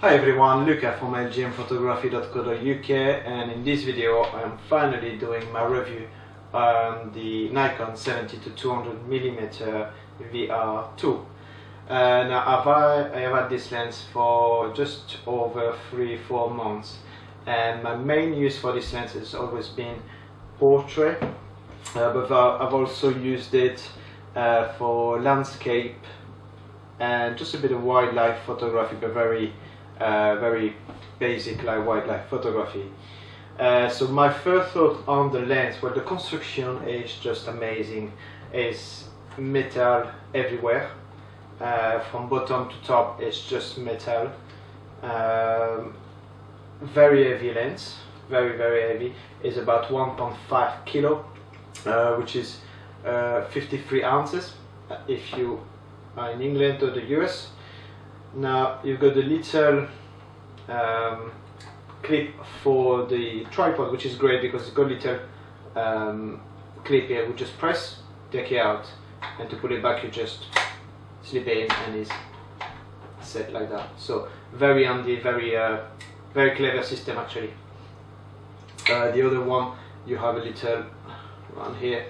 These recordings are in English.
Hi everyone, Luca from lgmphotography.co.uk, and in this video I am finally doing my review on the Nikon 70-200mm VR2. Now I have had this lens for just over 3-4 months, and my main use for this lens has always been portrait, but I've also used it for landscape and just a bit of wildlife photography, but very basic like wildlife photography. So my first thought on the lens, well, the construction is just amazing. It's metal everywhere, from bottom to top. It's just metal. Very heavy lens, very heavy. It's about 1.5 kilo, which is 53 ounces if you are in England or the US. Now you've got the little clip for the tripod, which is great because it's got a little clip here. We just press, take it out, and to put it back you just slip it in and it's set like that. So very handy, very clever system actually. The other one, you have a little one here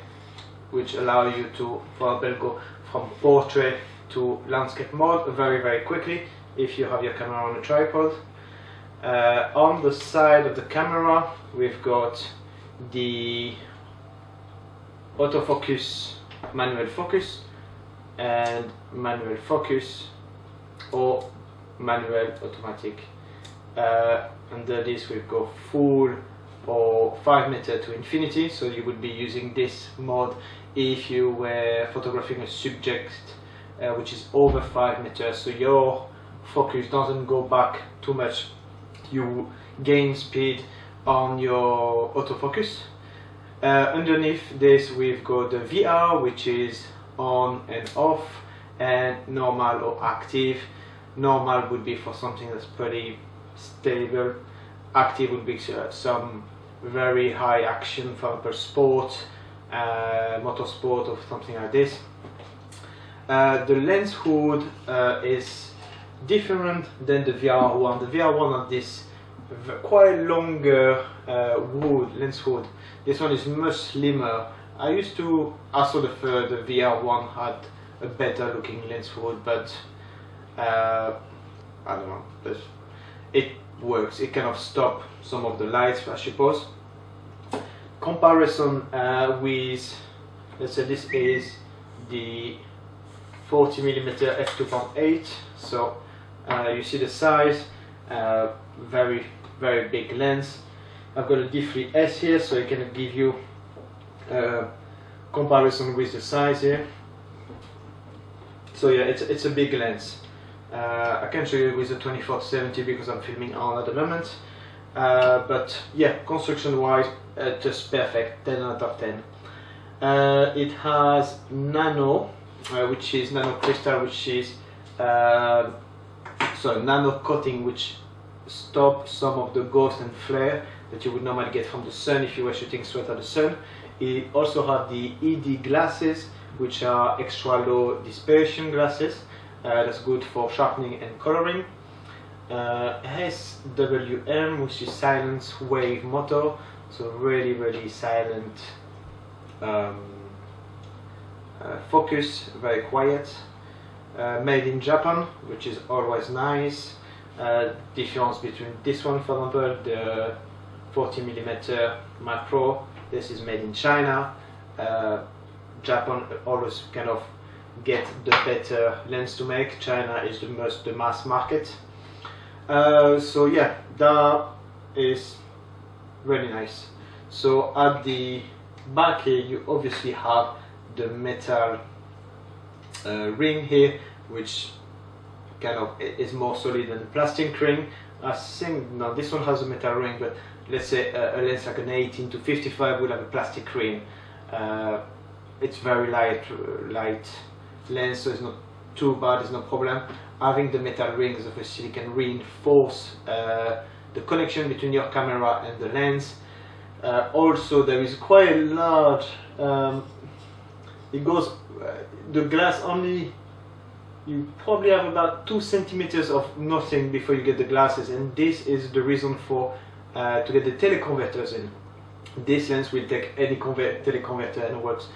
which allow you to, for example, go from portrait to landscape mode very quickly if you have your camera on a tripod. On the side of the camera we've got the autofocus, manual focus and manual focus, or manual automatic. Under this we've got full or 5 meter to infinity, so you would be using this mode if you were photographing a subject which is over 5 meters, so your focus doesn't go back too much. You gain speed on your autofocus. Underneath this we've got the VR, which is on and off, and normal or active. Normal would be for something that's pretty stable. Active would be some very high action, for example sport, motorsport or something like this. The lens hood is different than the VR one. The VR one has this quite longer lens hood. This one is much slimmer. I also prefer the VR one had a better looking lens hood, but I don't know, it works. It kind of stops some of the lights, I suppose. Comparison with, let's say this is the 40mm f2.8, so you see the size, very big lens. I've got a D3S here, so it can give you comparison with the size here. So yeah, it's a big lens. I can show you with the 24-70 because I'm filming on at the moment, but yeah, construction wise just perfect, 10 out of 10. It has nano, which is nano crystal, which is nano coating, which stops some of the ghost and flare that you would normally get from the sun if you were shooting straight at the sun. It also has the ED glasses, which are extra-low dispersion glasses. That's good for sharpening and coloring. SWM, which is silent wave motor, so really silent focus, very quiet. Made in Japan, which is always nice. Difference between this one, for example, the 40mm macro, this is made in China. Japan always kind of get the better lens to make. China is the mass market. So yeah, that is really nice. So at the back here you obviously have the metal ring here, which kind of is more solid than the plastic ring. I think no, this one has a metal ring, but let's say a lens like an 18-55 will have a plastic ring. It's very light lens, so it's not too bad, it's no problem. Having the metal rings obviously can reinforce the connection between your camera and the lens. Also there is quite a large, it goes, the glass only you probably have about 2 centimeters of nothing before you get the glasses, and this is the reason for to get the teleconverters in. This lens will take any teleconverter and works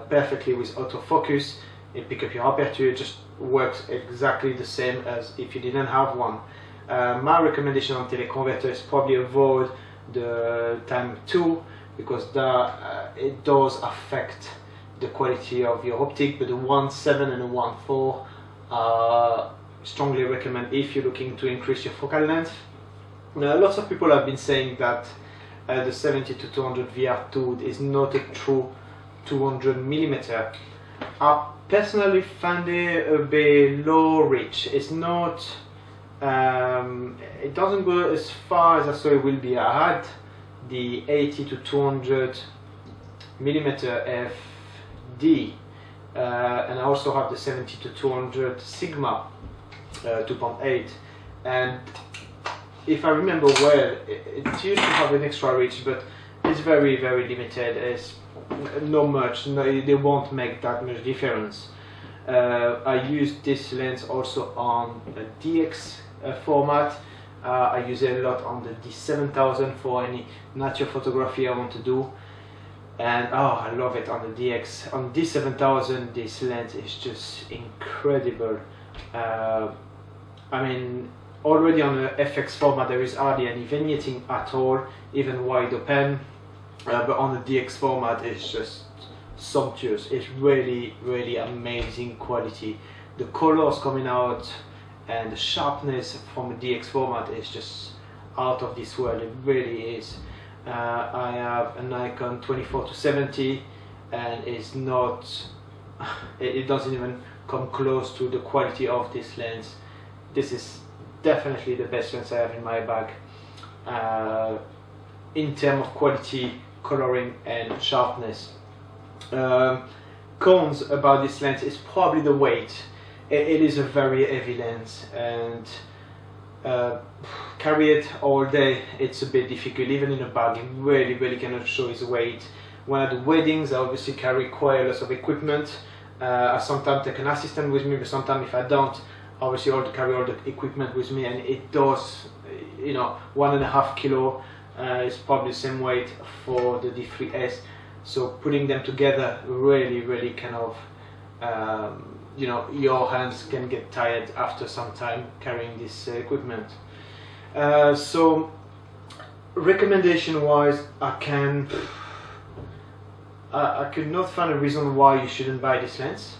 perfectly with autofocus. It picks up your aperture, it just works exactly the same as if you didn't have one. My recommendation on teleconverter is probably avoid the time 2, because that it does affect the quality of your optic, but the 1.7 and the 1.4 strongly recommend if you're looking to increase your focal length. Now, lots of people have been saying that the 70-200 VR2 is not a true 200mm. I personally find it a bit low reach. It's not, it doesn't go as far as I thought it will be. I had the 80-200mm FD, and I also have the 70-200 Sigma 2.8, and if I remember well, it used to have an extra reach, but it's very limited. It's not much. No, they won't make that much difference. I use this lens also on a DX format. I use it a lot on the D7000 for any nature photography I want to do, and oh, I love it on the DX. On D7000, this lens is just incredible. I mean, already on the FX format there is hardly any vignetting at all, even wide open, but on the DX format it's just sumptuous. It's really amazing quality. The colors coming out and the sharpness from the DX format is just out of this world. It really is. I have a Nikon 24-70 and it's not, it doesn't even come close to the quality of this lens. This is definitely the best lens I have in my bag in terms of quality, coloring and sharpness. Cons about this lens is probably the weight. It is a very heavy lens, and carry it all day, it's a bit difficult. Even in a bag, it really cannot show its weight. When at the weddings, I obviously carry quite a lot of equipment. I sometimes take an assistant with me, but sometimes if I don't, obviously I have to carry all the equipment with me, and it does, you know, 1.5 kilo is probably the same weight for the D3S. So putting them together really kind of, you know, your hands can get tired after some time carrying this equipment. So recommendation wise, I could not find a reason why you shouldn't buy this lens.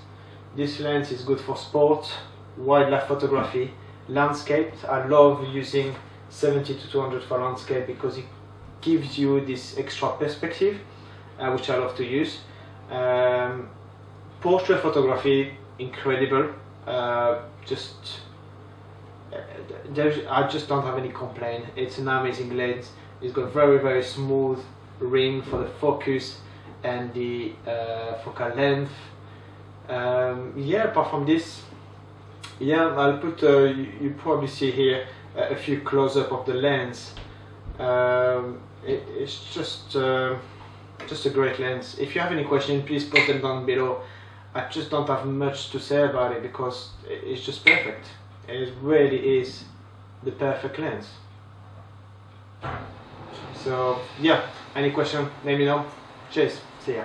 This lens is good for sport, wildlife photography, landscape. I love using 70-200 for landscape because it gives you this extra perspective, which I love to use. Portrait photography, incredible. I just don't have any complaint. It's an amazing lens. It's got very smooth ring for the focus and the focal length. Yeah, apart from this, yeah, I'll put, you probably see here a few close-up of the lens. It's just a great lens. If you have any questions, please put them down below. I just don't have much to say about it because it's just perfect. It really is the perfect lens. So yeah, any question, let me know. Cheers, see ya.